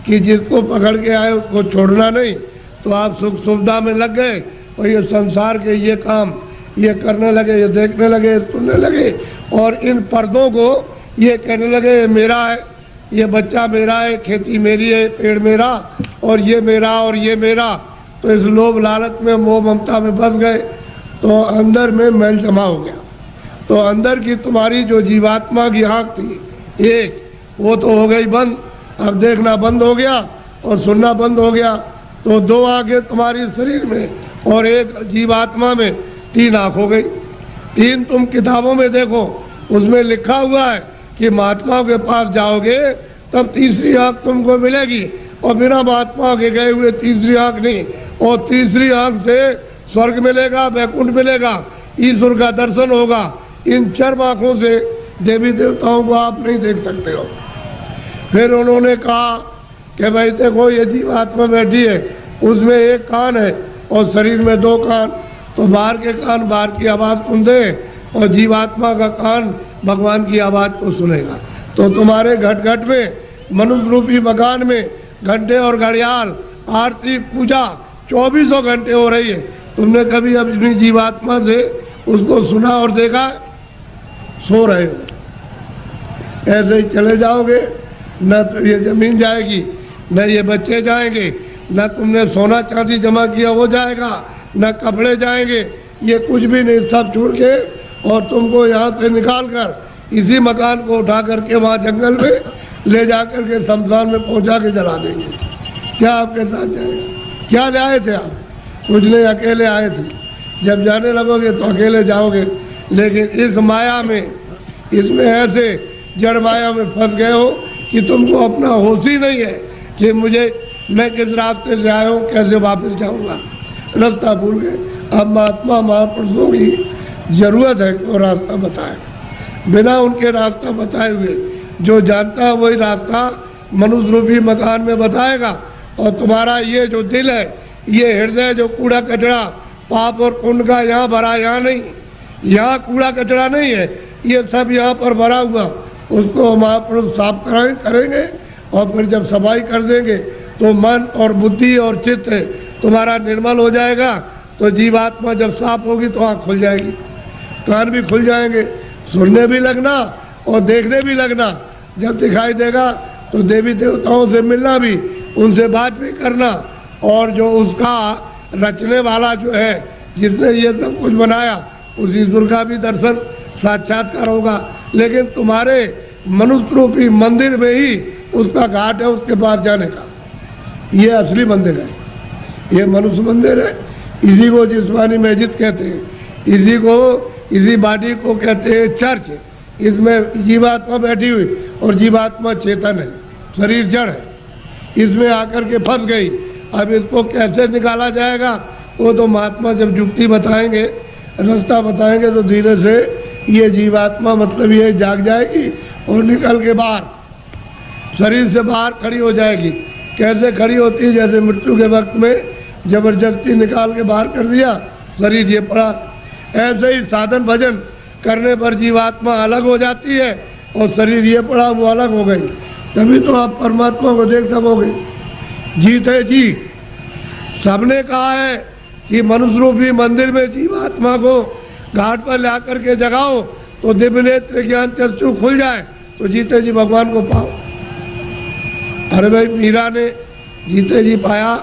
कि जिसको पकड़ के आए उसको छोड़ना नहीं। तो आप सुख सुविधा में लग गए और ये संसार के ये काम ये करने लगे, ये देखने लगे, सुनने लगे और इन पर्दों को ये कहने लगे ये मेरा है, ये बच्चा मेरा है, खेती मेरी है, पेड़ मेरा और ये मेरा और ये मेरा। तो इस लोभ लालच में मोह ममता में फंस गए तो अंदर में मैल जमा हो गया। तो अंदर की तुम्हारी जो जीवात्मा की आँख थी एक, वो तो हो गई बंद, अब देखना बंद हो गया और सुनना बंद हो गया। तो दो आँखें तुम्हारी शरीर में और एक जीवात्मा में, तीन आँख हो गई। तीन तुम किताबों में देखो, उसमें लिखा हुआ है कि महात्माओं के पास जाओगे तब तीसरी आँख तुमको मिलेगी और बिना महात्मा के गए हुए तीसरी आँख नहीं। और तीसरी आँख से स्वर्ग मिलेगा, वैकुंठ मिलेगा, ईश्वर का दर्शन होगा। इन चर्म आँखों से देवी देवताओं को आप नहीं देख सकते हो। फिर उन्होंने कहा कि भाई देखो ये जीवात्मा बैठी है, उसमें एक कान है और शरीर में दो कान, तो बाहर के कान बाहर की आवाज़ सुनते और जीवात्मा का कान भगवान की आवाज़ को सुनेगा। तो तुम्हारे घट घट में मनुष्य रूपी मकान में घंटे और घड़ियाल आरती पूजा 24 घंटे हो रही है। तुमने कभी अपनी जीवात्मा से उसको सुना और देखा? सो रहे हो, ऐसे ही चले जाओगे, न तो ये जमीन जाएगी, न ये बच्चे जाएंगे, न तुमने सोना चांदी जमा किया वो जाएगा, न कपड़े जाएंगे, ये कुछ भी नहीं, सब छोड़ के और तुमको यहाँ से निकाल कर इसी मकान को उठा करके वहाँ जंगल में ले जा कर के शमशान में पहुँचा के जला देंगे। क्या आपके साथ जाएगा? क्या आए थे आप? कुछ नहीं, अकेले आए थे। जब जाने लगोगे तो अकेले जाओगे। लेकिन इस माया में, इसमें ऐसे जड़ माया में फंस गए हो कि तुमको अपना होश ही नहीं है कि मैं किस रास्ते से आया हूँ, कैसे वापस जाऊँगा, रास्ता भूल गए। अब महात्मा महापुरुषों की जरूरत है वो रास्ता बताए। बिना उनके रास्ता बताए हुए जो जानता है वही रास्ता मनुष्य रूपी मकान में बताएगा। और तुम्हारा ये जो दिल है, ये हृदय जो कूड़ा कचरा पाप और पुण्य का यहाँ भरा, यहाँ नहीं, यहाँ कूड़ा कचरा नहीं है, ये सब यहाँ पर भरा हुआ, उसको महापुरुष साफ करेंगे और फिर जब सफाई कर देंगे तो मन और बुद्धि और चित्त तुम्हारा निर्मल हो जाएगा। तो जीवात्मा जब साफ होगी तो आँख खुल जाएगी, कान भी खुल जाएंगे, सुनने भी लगना और देखने भी लगना। जब दिखाई देगा तो देवी देवताओं से मिलना भी, उनसे बात भी करना। और जो उसका रचने वाला जो है, जिसने ये सब कुछ बनाया, उस ईश्वर का भी दर्शन साक्षात्कार होगा। लेकिन तुम्हारे मनुष्य रूपी मंदिर में ही उसका घाट है, उसके पास जाने का। ये असली मंदिर है, ये मनुष्य मंदिर है। इसी को जिस्मानी मस्जिद कहते हैं, इसी बॉडी को कहते हैं चर्च। इसमें जीवात्मा बैठी हुई और जीवात्मा चेतन है, शरीर जड़ है, इसमें आकर के फंस गई। अब इसको कैसे निकाला जाएगा वो तो महात्मा जब युक्ति बताएंगे, रास्ता बताएंगे, तो धीरे से ये जीवात्मा मतलब ये जाग जाएगी और निकल के बाहर शरीर से बाहर खड़ी हो जाएगी। कैसे खड़ी होती है? जैसे मृत्यु के वक्त में जबरदस्ती निकाल के बाहर कर दिया, शरीर ये पड़ा। ऐसे ही साधन भजन करने पर जीवात्मा अलग हो जाती है और शरीर ये पड़ा वो अलग हो गई। तभी तो आप परमात्मा को देख सकोगे। जीत है जी, सबने कहा है कि मनुष्य रूपी मंदिर में जीवात्मा को घाट पर ला करके जगाओ तो दिव्य नेत्र ज्ञान चक्षु खुल जाए तो जीते जी भगवान को पाओ। अरे भाई, मीरा ने जीते जी पाया,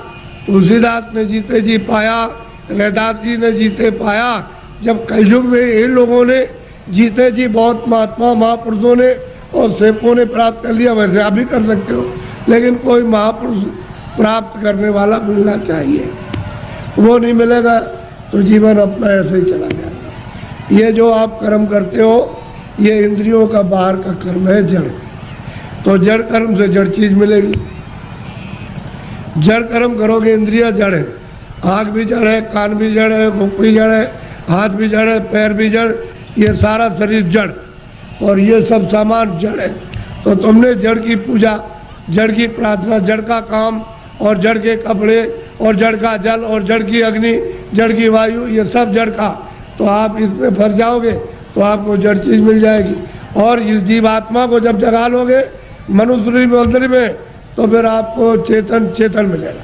तुलसीदास ने जीते जी पाया, रैदास जी ने जीते पाया। जब कलयुग में इन लोगों ने जीते जी बहुत महात्मा महापुरुषों ने और सेवकों ने प्राप्त कर लिया, वैसे आप भी कर सकते हो। लेकिन कोई महापुरुष प्राप्त करने वाला मिलना चाहिए, वो नहीं मिलेगा तो जीवन अपना ऐसे ही चला जाएगा। ये जो आप कर्म करते हो ये इंद्रियों का बाहर का कर्म है, जड़। तो जड़ कर्म से जड़ चीज मिलेगी। जड़ कर्म करोगे, इंद्रिया जड़ है, आँख भी जड़ है, कान भी जड़ है, मुख भी जड़ है, हाथ भी जड़ है, पैर भी जड़, ये सारा शरीर जड़ और ये सब सामान जड़ है। तो तुमने जड़ की पूजा, जड़ की प्रार्थना, जड़ का काम और जड़ के कपड़े और जड़ का जल और जड़ की अग्नि, जड़ की वायु, ये सब जड़ का। तो आप इसमें फंस जाओगे तो आपको जड़ चीज मिल जाएगी। और इस जीवात्मा को जब जगा लोगे मनुष्य मंदिर में तो फिर आपको चेतन चेतन मिलेगा।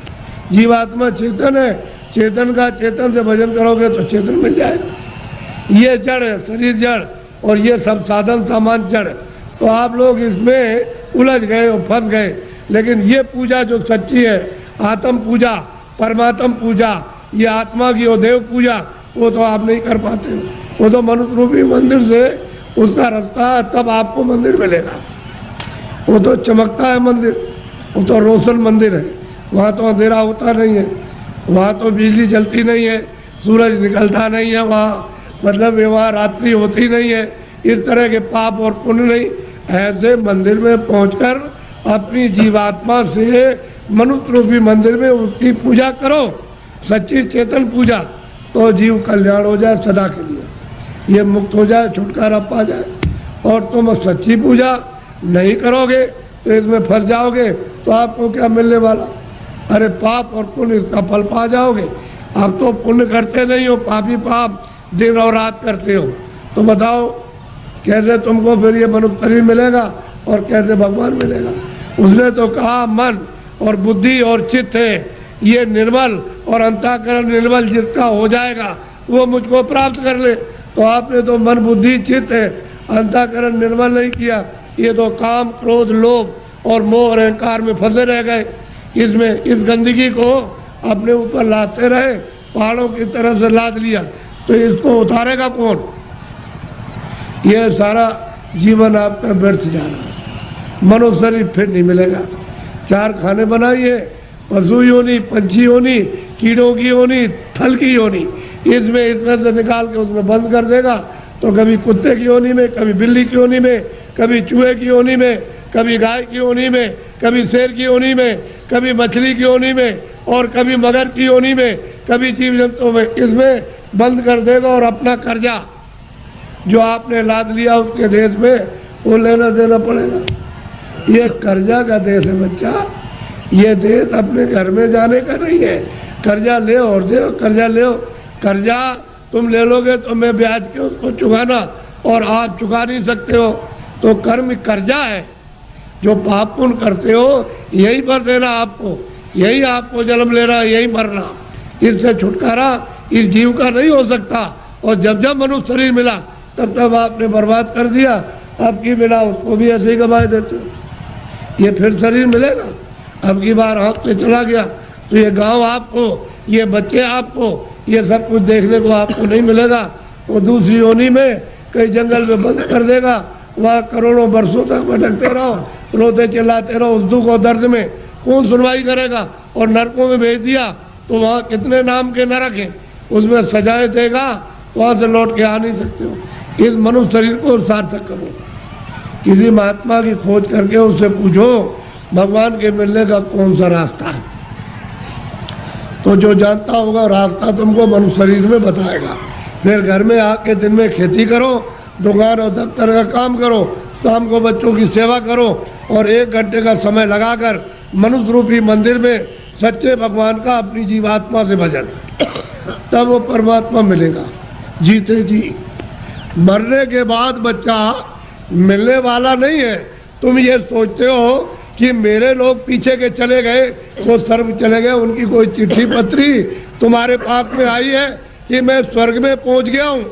जीवात्मा चेतन है, चेतन का चेतन से भजन करोगे तो चेतन मिल जाएगा। ये जड़ है, शरीर जड़, और ये सब साधन सामान जड़। तो आप लोग इसमें उलझ गए और फंस गए। लेकिन ये पूजा जो सच्ची है, आत्म पूजा, परमात्म पूजा, ये आत्मा की और देव पूजा, वो तो आप नहीं कर पाते। वो तो मनुष्य रूपी मंदिर से उसका रास्ता है, तब आपको मंदिर मिलेगा। वो तो चमकता है मंदिर, वो तो रोशन मंदिर है। वहाँ तो अंधेरा होता नहीं है, वहाँ तो बिजली जलती नहीं है, सूरज निकलता नहीं है, वहाँ मतलब वहाँ रात्रि होती नहीं है, इस तरह के पाप और पुण्य नहीं। ऐसे मंदिर में पहुंचकर अपनी जीवात्मा से मनुष्य रूपी मंदिर में उसकी पूजा करो, सच्ची चेतन पूजा, तो जीव कल्याण हो जाए सदा के लिए, ये मुक्त हो जाए, छुटकारा पा जाए। और तुम सच्ची पूजा नहीं करोगे तो इसमें फंस जाओगे, तो आपको क्या मिलने वाला? अरे पाप और पुण्य इसका फल पा जाओगे। आप तो पुण्य करते नहीं हो, पापी पाप दिन और रात करते हो। तो बताओ कैसे तुमको फिर ये मनुष्य शरीर मिलेगा और कैसे भगवान मिलेगा? उसने तो कहा मन और बुद्धि और चित्त है ये निर्मल, और अंतःकरण निर्मल जिसका हो जाएगा वो मुझको प्राप्त कर ले। तो आपने तो मन बुद्धि चित्त है, अंतःकरण निर्मल नहीं किया। ये तो काम क्रोध लोभ और मोह और अहंकार में फंसे रह गए। इसमें इस गंदगी को अपने ऊपर लाते रहे, पहाड़ों की तरफ से लाद लिया, तो इसको उतारेगा कौन? ये सारा जीवन आपका व्यर्थ जा रहा है। मनुष्य शरीर फिर नहीं मिलेगा। चार खाने बनाइए, पशु योनि, पंछी योनि, कीड़ों की योनि, फल की योनि, इसमें से निकाल के उसमें बंद कर देगा। तो कभी कुत्ते की योनि में, कभी बिल्ली की योनि में, कभी चूहे की योनि में, कभी गाय की योनि में, कभी शेर की योनि में, कभी मछली की योनि में, और कभी मगर की योनि में, कभी जीव जंतुओं में, इसमें बंद कर देगा। और अपना कर्जा जो आपने लाद लिया उसके देश में, वो लेना देना पड़ेगा। ये कर्जा का देश है बच्चा, ये देश अपने घर में जाने का नहीं है। कर्जा ले और दे, कर्जा ले, कर्जा तुम ले लोगे तो मैं ब्याज के उसको चुकाना, और आप चुका नहीं सकते हो। तो कर्म कर्जा है, जो पाप पुण्य करते हो यही पर देना आपको, यही आपको जन्म लेना, यही मरना। इससे छुटकारा इस जीव का नहीं हो सकता। और जब जब मनुष्य शरीर मिला तब तब आपने बर्बाद कर दिया। अब की मिला उसको भी ऐसे ही गवाए देते हो। ये फिर शरीर मिलेगा, अब की बार हाथ से चला गया तो ये गांव आपको, ये बच्चे आपको, ये सब कुछ देखने को आपको नहीं मिलेगा। वो दूसरी योनि में कई जंगल में बंद कर देगा, वहाँ करोड़ों वर्षों तक भटकते रहो, रोते चिल्लाते रहो उस दुख और दर्द में। कौन सुनवाई करेगा? और नरकों में भेज दिया तो वहाँ कितने नाम के नरक हैं, उसमें सजाएं देगा, वहाँ से लौट के आ नहीं सकते हो। इस मनुष्य शरीर को सार्थक करो, किसी महात्मा की खोज करके उससे पूछो भगवान के मिलने का कौन सा रास्ता है। तो जो जानता होगा रास्ता तुमको मनुष्य शरीर में बताएगा। फिर घर में आके दिन में खेती करो, दुकान और दफ्तर का काम करो, शाम को बच्चों की सेवा करो, और 1 घंटे का समय लगाकर मनुष्य रूपी मंदिर में सच्चे भगवान का अपनी जीवात्मा से भजन, तब वो परमात्मा मिलेगा जीते जी। मरने के बाद बच्चा मिलने वाला नहीं है। तुम ये सोचते हो कि मेरे लोग पीछे के चले गए, वो स्वर्ग चले गए, उनकी कोई चिट्ठी पत्री तुम्हारे पास में आई है कि मैं स्वर्ग में पहुंच गया हूँ,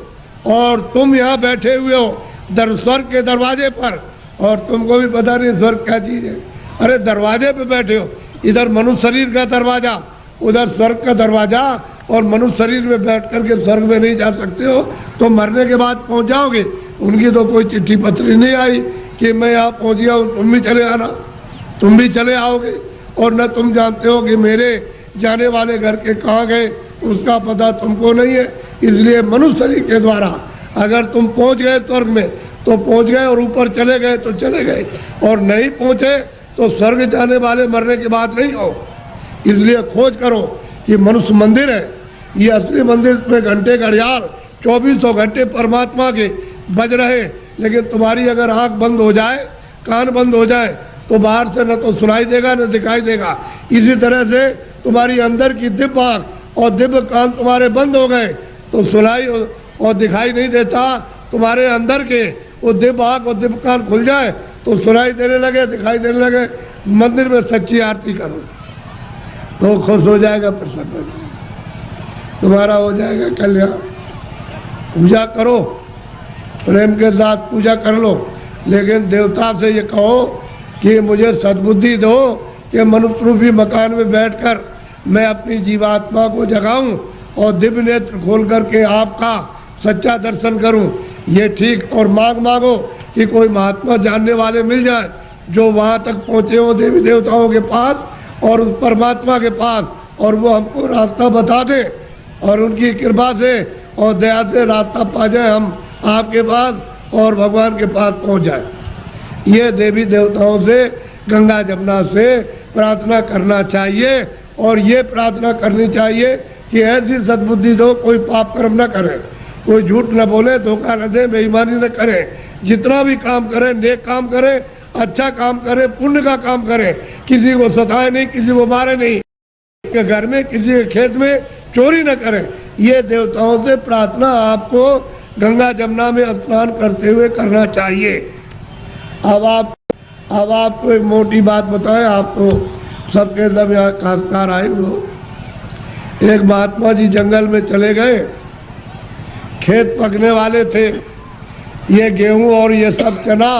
और तुम यहाँ बैठे हुए हो स्वर्ग के दरवाजे पर, और तुमको भी पता नहीं स्वर्ग क्या चीज है। अरे दरवाजे पे बैठे हो, इधर मनुष्य शरीर का दरवाजा, उधर स्वर्ग का दरवाजा, और मनुष्य शरीर में बैठ करके स्वर्ग में नहीं जा सकते हो। तो मरने के बाद पहुंच जाओगे। उनकी तो कोई चिट्ठी पत्री नहीं आई कि मैं यहाँ पहुंच गया हूँ, तुम भी चले आना, तुम भी चले आओगे। और न तुम जानते हो कि मेरे जाने वाले घर के कहाँ गए, उसका पता तुमको नहीं है। इसलिए मनुष्य शरीर के द्वारा अगर तुम पहुंच गए स्वर्ग में तो पहुंच गए, और ऊपर चले गए तो चले गए, और नहीं पहुंचे तो स्वर्ग जाने वाले मरने के बाद नहीं हो। इसलिए खोज करो कि मनुष्य मंदिर है, ये असली मंदिर में घंटे घड़ियाल 2400 घंटे परमात्मा के बज रहे। लेकिन तुम्हारी अगर आंख बंद हो जाए, कान बंद हो जाए, तो बाहर से न तो सुनाई देगा न दिखाई देगा। इसी तरह से तुम्हारी अंदर की दिव्य आंख और दिव्य कान तुम्हारे बंद हो गए तो सुनाई और दिखाई नहीं देता। तुम्हारे अंदर के वो दिव्य आंख और दिव्य कान खुल जाए तो सुनाई देने लगे, दिखाई देने लगे। मंदिर में सच्ची आरती करो तो खुश हो जाएगा, प्रसन्न तुम्हारा हो जाएगा कल्याण। पूजा करो, प्रेम के साथ पूजा कर लो, लेकिन देवता से ये कहो कि मुझे सद्बुद्धि दो कि मनुष्य रूपी मकान में बैठकर मैं अपनी जीवात्मा को जगाऊं और दिव्य नेत्र खोल करके आपका सच्चा दर्शन करूं। ये ठीक। और मांगो कि कोई महात्मा जानने वाले मिल जाए जो वहां तक पहुंचे हो देवी देवताओं के पास और उस परमात्मा के पास, और वो हमको रास्ता बता दे और उनकी कृपा से और दया से रास्ता पा जाए हम आपके पास और भगवान के पास पहुंच जाए। ये देवी देवताओं से, गंगा जमुना से प्रार्थना करना चाहिए और ये प्रार्थना करनी चाहिए कि ऐसी सद्बुद्धि दो कोई पाप कर्म न करे, कोई झूठ न बोले, धोखा न दे, बेईमानी न करे, जितना भी काम करे नेक काम करे, अच्छा काम करे, पुण्य का काम करे, किसी को सताए नहीं, किसी को मारे नहीं, के घर में किसी के खेत में चोरी न करे। ये देवताओं से प्रार्थना आपको गंगा जमुना में स्नान करते हुए करना चाहिए। अब आपको एक मोटी बात बताएं, आपको सबके सब यहाँ खासकार आए हो। एक महात्मा जी जंगल में चले गए, खेत पकने वाले थे, ये गेहूं और ये सब चना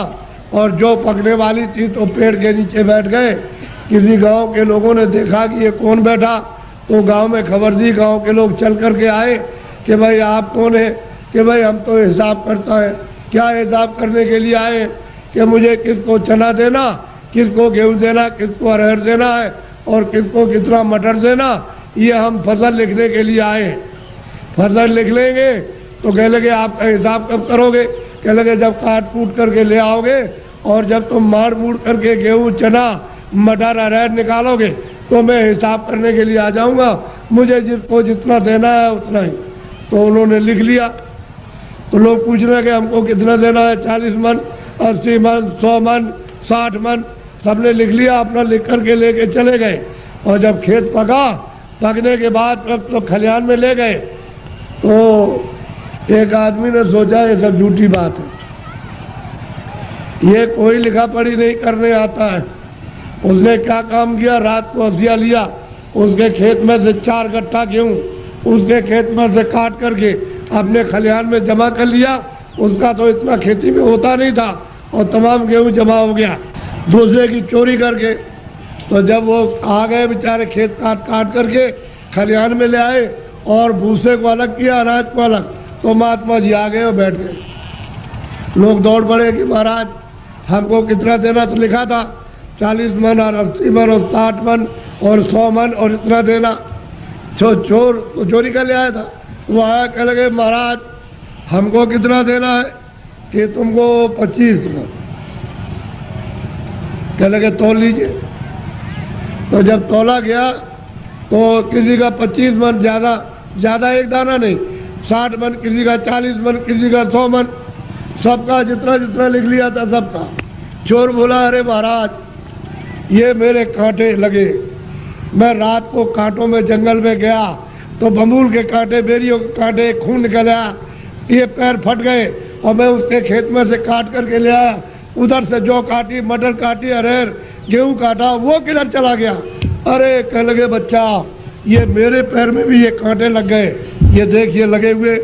और जो पकने वाली थी तो पेड़ के नीचे बैठ गए। किसी गांव के लोगों ने देखा कि ये कौन बैठा, तो गांव में खबर दी, गांव के लोग चल करके आए कि भाई आप कौन है, कि भाई हम तो हिसाब करता है। क्या हिसाब करने के लिए आए कि मुझे किसको चना देना, किसको गेहूं देना, किसको अरहर देना है और किसको कितना मटर देना, ये हम फसल लिखने के लिए आए। फसल लिख लेंगे तो कह लगे आपका हिसाब कब करोगे, कह लगे जब काट कूट करके ले आओगे और जब तुम मार मूड़ करके गेहूं चना मटर अरहर निकालोगे तो मैं हिसाब करने के लिए आ जाऊंगा, मुझे जिसको जितना देना है उतना ही। तो उन्होंने लिख लिया। तो लोग पूछ रहे हैं कि हमको कितना देना है, 40 मन, 80 मन, 100 मन, 60 मन, सबने लिख लिया, अपना लिख करके लेके चले गए। और जब खेत पकने के बाद तो खलिहान में ले गए तो एक आदमी ने सोचा ये सब झूठी बात है, ये कोई लिखा पढ़ी नहीं करने आता है। उसने क्या काम किया, रात को हसिया लिया, उसके खेत में से 4 गट्ठा गेहूं उसके खेत में से काट करके अपने खलिहान में जमा कर लिया। उसका तो इतना खेती में होता नहीं था और तमाम गेहूं जमा हो गया दूसरे की चोरी करके। तो जब वो आ गए बेचारे खेत काट करके खलिहान में ले आए और भूसे को अलग किया, अनाज को अलग, तो महात्मा जी आ गए और बैठ गए। लोग दौड़ पड़े कि महाराज हमको कितना देना, तो लिखा था 40 मन और 80 मन और 60 मन और 100 मन और इतना देना। चोर चोरी कर ले आया था, वो आया कह लगे महाराज हमको कितना देना है, कि तुमको 25 मन। कह लगे तोल लीजिए। तो जब तोला गया तो किसी का 25 मन, ज़्यादा एक दाना नहीं, 60 मन, किसी का 40 मन, किसी का 100 मन, सबका जितना जितना लिख लिया था सबका। चोर बोला अरे महाराज ये मेरे कांटे लगे, मैं रात को कांटों में जंगल में गया तो बमूल के कांटे, बेरियों के कांटे, खून निकल आया, ये पैर फट गए और मैं उसके खेत में से काट करके ले आया, उधर से जौ काटी, मटर काटी, अरहर गेहूं काटा, वो किधर चला गया। अरे कह लगे बच्चा ये मेरे पैर में भी ये कांटे लग गए, ये देख ये लगे हुए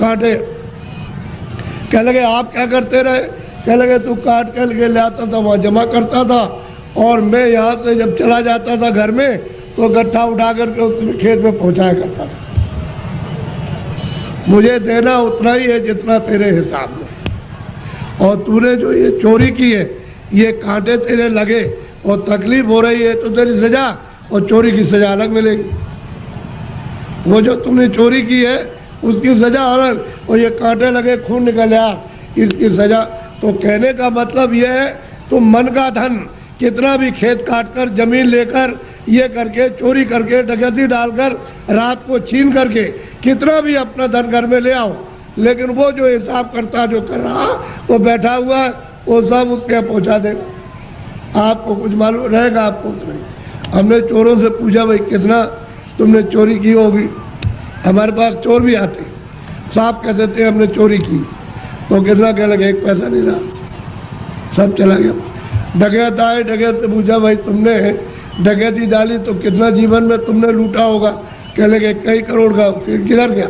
कांटे। कह लगे आप क्या करते रहे, कह लगे तू काट कर के ले आता था, वहाँ जमा करता था और मैं यहाँ से जब चला जाता था घर में तो गट्ठा उठा करके उसमें खेत में पहुँचाया करता था। मुझे देना उतना ही है जितना तेरे हिसाब में, और तूने जो ये चोरी की है, ये कांटे तेरे लगे और तकलीफ हो रही है तो तेरी सजा और चोरी की सजा अलग मिलेगी। वो जो तुमने चोरी की है उसकी सजा अलग, और ये कांटे लगे खून निकल आया इसकी सजा। तो कहने का मतलब ये है तुम मन का धन कितना भी खेत काट कर, जमीन लेकर, ये करके, चोरी करके, डकैती डालकर, रात को छीन करके कितना भी अपना धन घर में ले आओ, लेकिन वो जो हिसाब करता जो कर रहा वो बैठा हुआ वो सब उसके पहुँचा देगा। आपको कुछ मालूम रहेगा, आपको नहीं। हमने चोरों से पूछा भाई कितना तुमने चोरी की होगी, हमारे पास चोर भी आते, साफ कह देते हमने चोरी की, तो कितना कह लगे 1 पैसा नहीं रहा, सब चला गया। डकैत आए, डकैत से पूछा भाई तुमने डकैती डाली तो कितना जीवन में तुमने लूटा होगा? कह लगे कई करोड़ का। फिर किधर गया?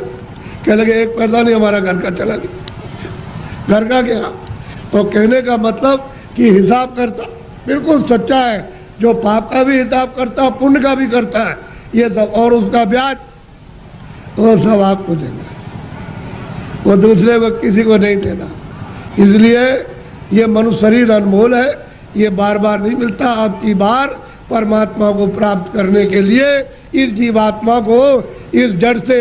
कह लगे एक पैसा नहीं, हमारा घर का चला गया। घर का क्या? तो कहने का मतलब कि हिसाब करता बिल्कुल सच्चा है, जो पाप का भी हिसाब करता पुण्य का भी करता है, ये सब, और उसका ब्याज तो सब आपको देना, वो दूसरे को किसी को नहीं देना। इसलिए ये मनुष्य शरीर अनमोल है, ये बार बार नहीं मिलता। आपकी बार परमात्मा को प्राप्त करने के लिए इस जीवात्मा को इस जड़ से